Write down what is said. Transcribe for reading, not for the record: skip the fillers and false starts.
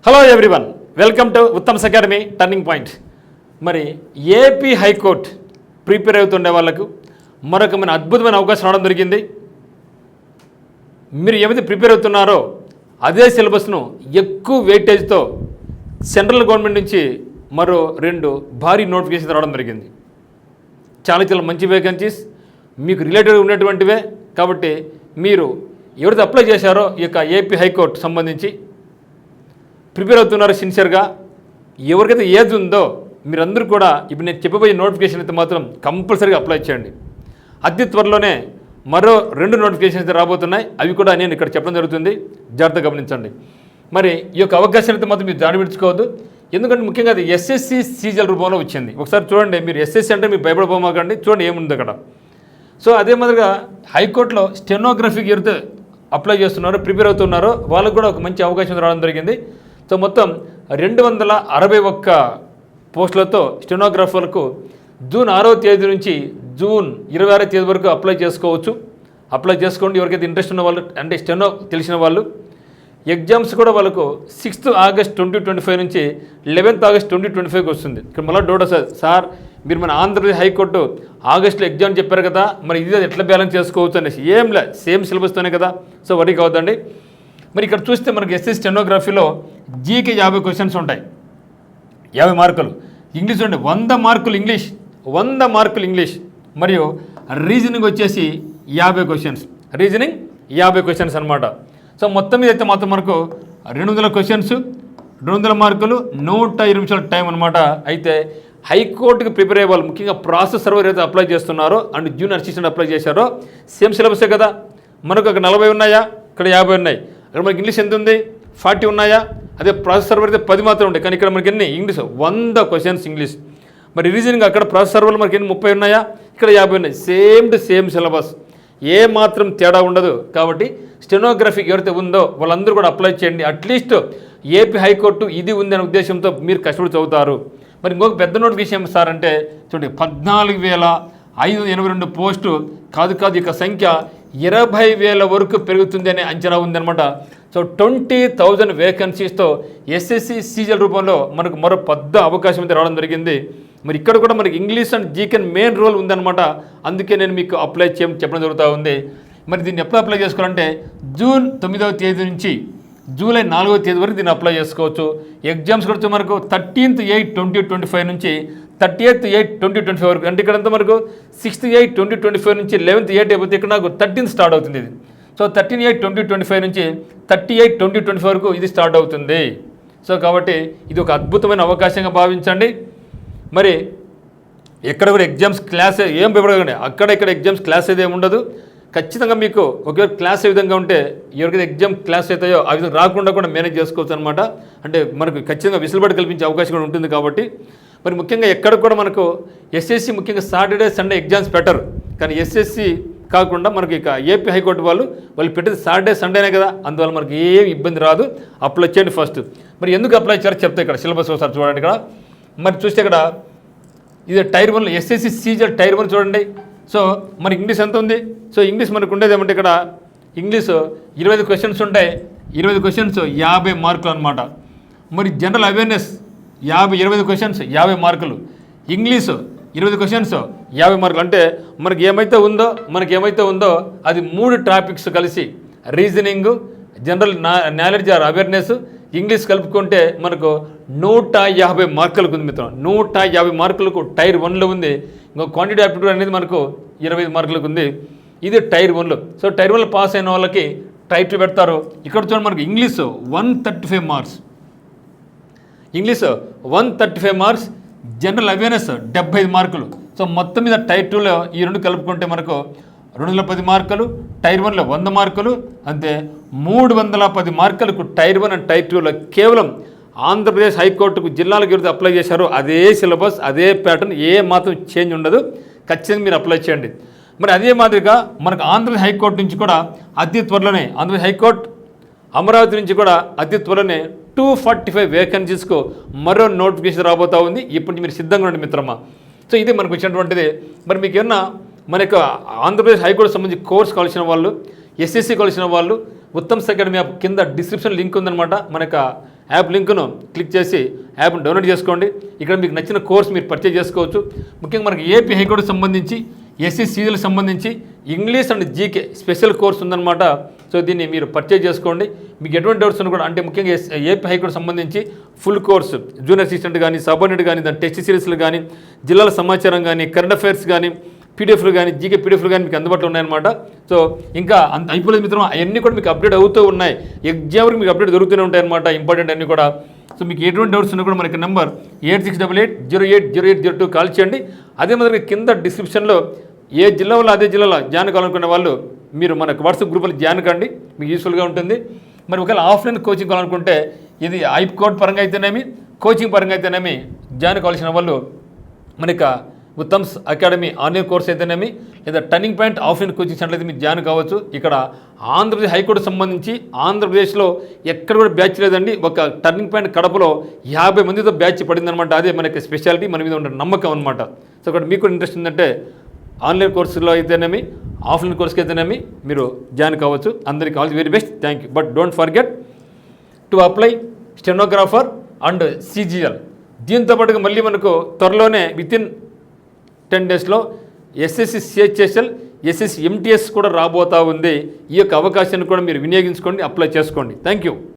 Hello everyone, welcome to Uttam's academy turning point. మరి AP high court prepare అవుతుండే వాళ్ళకు మరొక మన అద్భుతమైన అవకాశం రావడం జరిగింది. మీరు ఏమైతే ప్రిపేర్ అవుతున్నారో అదే సిలబస్ను ఎక్కువ వెయిటేజ్తో సెంట్రల్ గవర్నమెంట్ నుంచి మరో 2 భారీ నోటిఫికేషన్ రావడం జరిగింది. చాలా మంచి వేకెన్సీస్ మీకు రిలేటెడ్ ఉన్నటువంటివే. కాబట్టి మీరు ఎవరైతే అప్లై చేశారో ఈ యొక్క ఏపీ హైకోర్టు సంబంధించి ప్రిపేర్ అవుతున్నారు సిన్సియర్గా, ఎవరికైతే ఏజ్ ఉందో మీరందరూ కూడా ఇప్పుడు నేను చెప్పబోయే నోటిఫికేషన్ అయితే మాత్రం కంపల్సరీగా అప్లై చేయండి. అతి త్వరలోనే మరో 2 నోటిఫికేషన్స్ అయితే రాబోతున్నాయి. అవి కూడా నేను ఇక్కడ చెప్పడం జరుగుతుంది, జాగ్రత్తగా గమనించండి. మరి ఈ యొక్క అవకాశాన్ని అయితే మాత్రం మీరు దాడి విడుచుకోవద్దు. ఎందుకంటే ముఖ్యంగా అది ఎస్ఎస్సి సీజల్ రూపంలో వచ్చింది. ఒకసారి చూడండి, మీరు ఎస్ఎస్సి అంటే మీరు భయపడిపోమాకండి, చూడండి ఏముంది అక్కడ. సో అదే మాదిరిగా హైకోర్టులో స్టెనోగ్రఫీకి ఎవరైతే అప్లై చేస్తున్నారో ప్రిపేర్ అవుతున్నారో వాళ్ళకు కూడా ఒక మంచి అవకాశం రావడం జరిగింది. సో మొత్తం 261 పోస్టులతో స్టెనోగ్రాఫర్లకు జూన్ 6వ తేదీ నుంచి జూన్ 26వ తేదీ వరకు అప్లై చేసుకోవచ్చు. అప్లై చేసుకోండి ఎవరికైతే ఇంట్రెస్ట్ ఉన్న వాళ్ళు, అంటే స్టెనో తెలిసిన వాళ్ళు. ఎగ్జామ్స్ కూడా వాళ్ళకు 6th ఆగస్ట్ 2025 నుంచి 11th ఆగస్ట్ 2025కి వస్తుంది. ఇక్కడ మళ్ళీ డౌట్ వస్తుంది, సార్ మీరు మన ఆంధ్రప్రదేశ్ హైకోర్టు ఆగస్టులో ఎగ్జామ్ చెప్పారు కదా, మరి ఇది ఎట్లా బ్యాలెన్స్ చేసుకోవచ్చు అనేసి. ఏం లే, సేమ్ సిలబస్తోనే కదా, సో వరీ కావద్దండి. మరి ఇక్కడ చూస్తే మనకి ఎస్ఎస్ స్టెనోగ్రఫీలో జీకే 50 క్వశ్చన్స్ ఉంటాయి, 50 మార్కులు. ఇంగ్లీష్ ఉండే 100 మార్కులు ఇంగ్లీష్, 100 మార్కులు ఇంగ్లీష్. మరియు రీజనింగ్ వచ్చేసి 50 క్వశ్చన్స్, రీజనింగ్ 50 క్వశ్చన్స్ అనమాట. సో మొత్తం మీద అయితే మాత్రం మనకు 200 క్వశ్చన్స్, 200 మార్కులు, 120 నిమిషాల టైం అనమాట. అయితే హైకోర్టుకి ప్రిపేర్ అయ్యే వాళ్ళు, ముఖ్యంగా ప్రాసెస్ సర్వర్ ఏదైతే అప్లై చేస్తున్నారో అండ్ జూనియర్ అసిస్టెంట్ అప్లై చేశారో సేమ్ సిలబసే కదా. మనకు అక్కడ 40 ఉన్నాయా, ఇక్కడ 50 ఉన్నాయి. అక్కడ మనకి ఇంగ్లీష్ ఎంత ఉంది, 40 ఉన్నాయా. అదే ప్రాసెస్ సర్వర్ అయితే 10 మాత్రం ఉంటాయి, కానీ ఇక్కడ మనకి ఎన్ని ఇంగ్లీష్ 100 క్వశ్చన్స్ ఇంగ్లీష్. మరి రీజనింగ్ అక్కడ ప్రాసెస్ సర్వర్లో మనకి ఎన్ని 30 ఉన్నాయా, ఇక్కడ 50 ఉన్నాయి. సేమ్ టు సేమ్ సిలబస్, ఏ మాత్రం తేడా ఉండదు. కాబట్టి స్టెనోగ్రఫీకి ఎవరైతే ఉందో వాళ్ళందరూ కూడా అప్లై చేయండి. అట్లీస్ట్ ఏపీ హైకోర్టు ఇది ఉంది అనే ఉద్దేశంతో మీరు కష్టపడి చదువుతారు. మరి ఇంకొక పెద్ద నోటిఫికేషన్ సార్ అంటే చూడండి, 14,582 పోస్టు కాదు, ఇక సంఖ్య 20,000 వరకు పెరుగుతుంది అనే అంచనా ఉందన్నమాట. సో 20,000 వేకెన్సీస్తో ఎస్ఎస్సి సీజల్ రూపంలో మనకు మరో పెద్ద అవకాశం అయితే రావడం జరిగింది. మరి ఇక్కడ కూడా మనకి English and GK main role ఉందన్నమాట. అందుకే నేను మీకు అప్లై చెప్పడం జరుగుతూ ఉంది. మరి దీన్ని ఎప్పుడు అప్లై చేసుకోవాలంటే జూన్ 9వ తేదీ నుంచి జూలై 4వ తేదీ వరకు దీన్ని అప్లై చేసుకోవచ్చు. ఎగ్జామ్స్ కూడా మనకు 13th 8 2025 నుంచి 30th 8 2025 వరకు. అంటే ఇక్కడంతా మనకు 6th 8 2025 నుంచి 11th 8 అయిపోతే ఇక్కడ నాకు 13th స్టార్ట్ అవుతుంది ఇది. సో 13 8 2025 నుంచి 38 2025 వరకు ఇది స్టార్ట్ అవుతుంది. సో కాబట్టి ఇది ఒక అద్భుతమైన అవకాశంగా భావించండి. మరి ఎక్కడ కూడా ఎగ్జామ్స్ క్లాస్ ఏం భయపడకండి, అక్కడ ఇక్కడ ఎగ్జామ్స్ క్లాస్ అయితే ఏమి ఉండదు. ఖచ్చితంగా మీకు ఒకవేళ క్లాస్ ఏ విధంగా ఉంటే ఎవరికైతే ఎగ్జామ్ క్లాస్ అవుతాయో ఆ విధంగా రాకుండా కూడా మేనేజ్ చేసుకోవచ్చు అనమాట. అంటే మనకు ఖచ్చితంగా విసులుబాటు కల్పించే అవకాశం కూడా ఉంటుంది. కాబట్టి మరి ముఖ్యంగా ఎక్కడ కూడా మనకు ఎస్ఎస్సి ముఖ్యంగా సాటర్డే సండే ఎగ్జామ్స్ పెట్టరు, కానీ ఎస్ఎస్సి కాకుండా మనకి ఇక ఏపీ హైకోర్టు వాళ్ళు పెట్టేది సాటర్డే సండేనే కదా, అందువల్ల మనకి ఏం ఇబ్బంది రాదు. అప్లై చేయండి ఫస్ట్. మరి ఎందుకు అప్లై చేయాలో చెప్తే ఇక్కడ సిలబస్ ఒకసారి చూడండి. ఇక్కడ మరి చూస్తే ఇక్కడ ఇది టైర్ 1 ఎస్ఎస్సి సీజల్ టైర్ 1 చూడండి. సో మరి ఇంగ్లీష్ ఎంత ఉంది, సో ఇంగ్లీష్ మనకు ఉండేది ఏమంటే ఇక్కడ ఇంగ్లీష్ 25 క్వశ్చన్స్ ఉంటాయి, 25 క్వశ్చన్స్ 50 మార్కులు అనమాట. మరి జనరల్ అవేర్నెస్ 25 క్వశ్చన్స్ 50 మార్కులు, ఇంగ్లీష్ 20 క్వశ్చన్స్ 50 మార్కులు. అంటే మనకి ఏమైతే ఉందో అది 3 టాపిక్స్ కలిసి reasoning, general knowledge or awareness, English కలుపుకుంటే మనకు 150 మార్కులకు ఉంది మిత్రం. 150 మార్కులకు టైర్ 1లో ఉంది. ఇంకో క్వాంటిటీ ఆప్టిట్యూడ్ అనేది మనకు 25 మార్కులకు ఉంది. ఇది టైర్ 1లో. సో టైర్ 1లో పాస్ అయిన వాళ్ళకి టైర్ 2 పెడతారు. ఇక్కడ చూడండి మనకు English 135 marks, English 135 marks, general awareness 75 మార్కులు. సో మొత్తం మీద టైర్ 2లో ఈ 2 కలుపుకుంటే మనకు 210 మార్కులు, టైర్ 1లో 100 మార్కులు, అంతే 310 మార్కులకు టైర్ 1 అండ్ టైర్ 2లో. కేవలం ఆంధ్రప్రదేశ్ హైకోర్టుకు జిల్లాలకు ఎవరైతే అప్లై చేశారో అదే సిలబస్, అదే ప్యాటర్న్, ఏ మాత్రం చేంజ్ ఉండదు. ఖచ్చితంగా మీరు అప్లై చేయండి. మరి అదే మాదిరిగా మనకు ఆంధ్రప్రదేశ్ హైకోర్టు నుంచి కూడా అతి త్వరలోనే, ఆంధ్రప్రదేశ్ హైకోర్టు అమరావతి నుంచి కూడా అతి త్వరలోనే 245 వేకెన్సీస్కు మరో నోటిఫికేషన్ రాబోతూ ఉంది. ఇప్పటి మీరు సిద్ధంగా ఉండండి మిత్రమా. సో ఇది మనకు వచ్చినటువంటిది. మరి మీకు ఏమన్నా మనకు ఆంధ్రప్రదేశ్ హైకోర్టు సంబంధించి కోర్స్ కావాల్సిన వాళ్ళు, ఎస్ఎస్సి కావాల్సిన వాళ్ళు ఉత్తమ్స్ అకాడమీ యాప్ కింద డిస్క్రిప్షన్ లింక్ ఉందన్నమాట. మనకు యాప్ లింక్ను క్లిక్ చేసి యాప్ను డౌన్లోడ్ చేసుకోండి. ఇక్కడ మీకు నచ్చిన కోర్స్ మీరు పర్చేజ్ చేసుకోవచ్చు. ముఖ్యంగా మనకి ఏపీ హైకోర్టుకు సంబంధించి SC/CGLకి సంబంధించి English and GK special course ఉందన్నమాట. సో దీన్ని మీరు పర్చేజ్ చేసుకోండి. మీకు ఎటువంటి డౌట్స్ ఉన్నా కూడా, అంటే ముఖ్యంగా ఏపీ హైకోర్టు సంబంధించి ఫుల్ కోర్సు జూనియర్ అసిస్టెంట్ కానీ, సబార్డినేట్ కానీ, దాని టెస్ట్ సిరీస్లు కానీ, జిల్లాల సమాచారం కానీ, కరెంట్ అఫైర్స్ కానీ, పీడిఎఫ్లు కానీ, జీకే పీడిఎఫ్లు కానీ మీకు అందుబాటులో ఉన్నాయన్నమాట. సో ఇంకా అంత అయిపోలేదు మిత్రం, అవన్నీ కూడా మీకు అప్డేట్ అవుతూ ఉన్నాయి. ఎగ్జామ్ వరకు మీకు అప్డేట్ దొరుకుతూనే ఉంటాయి అన్నమాట, ఇంపార్టెంట్ అన్నీ కూడా. సో మీకు ఎటువంటి డౌట్స్ ఉన్నా కూడా మనకి నెంబర్ 8688080802 కాల్ చేయండి. అదే మాదిరిగా కింద డిస్క్రిప్షన్లో ఏ జిల్లా వాళ్ళు అదే జిల్లాలో జాయిన్ కావాలనుకునే వాళ్ళు మీరు మనకు వాట్సాప్ గ్రూపులో జాయిన్ కండి, మీకు యూస్ఫుల్గా ఉంటుంది. మరి ఒకవేళ ఆఫ్లైన్ కోచింగ్ కావాలనుకుంటే ఇది ఐప్కోడ్ పరంగా అయితేనేమి, కోచింగ్ పరంగా అయితేనేమి జాయిన్ కావాల్సిన వాళ్ళు మనకి ఉత్తమ్స్ అకాడమీ ఆన్లైన్ కోర్స్ అయితేనేమి, లేదా turning point offline coaching centre అయితే మీరు జాయిన్ కావచ్చు. ఇక్కడ ఆంధ్రప్రదేశ్ హైకోర్టు సంబంధించి ఆంధ్రప్రదేశ్లో ఎక్కడ కూడా బ్యాచ్ లేదండి. ఒక టర్నింగ్ పాయింట్ కడపలో 50 మందితో బ్యాచ్ పడిందనమాట. అదే మనకి స్పెషాలిటీ, మన మీద ఉన్న నమ్మకం అనమాట. సో ఇక్కడ మీకు ఇంట్రెస్ట్ ఉందంటే ఆన్లైన్ కోర్సులో అయితేనేమి, ఆఫ్లైన్ కోర్స్కి అయితేనేమి మీరు జాయిన్ కావచ్చు. అందరికీ all the very best, thank you. But don't forget to apply stenographer and CGL. దీంతో పాటుగా మళ్ళీ మనకు త్వరలోనే వితిన్ 10 డేస్లో SSC CHSL, SSC MTS కూడా రాబోతూ ఉంది. ఈ యొక్క అవకాశాన్ని కూడా మీరు వినియోగించుకోండి, అప్లై చేసుకోండి. Thank you.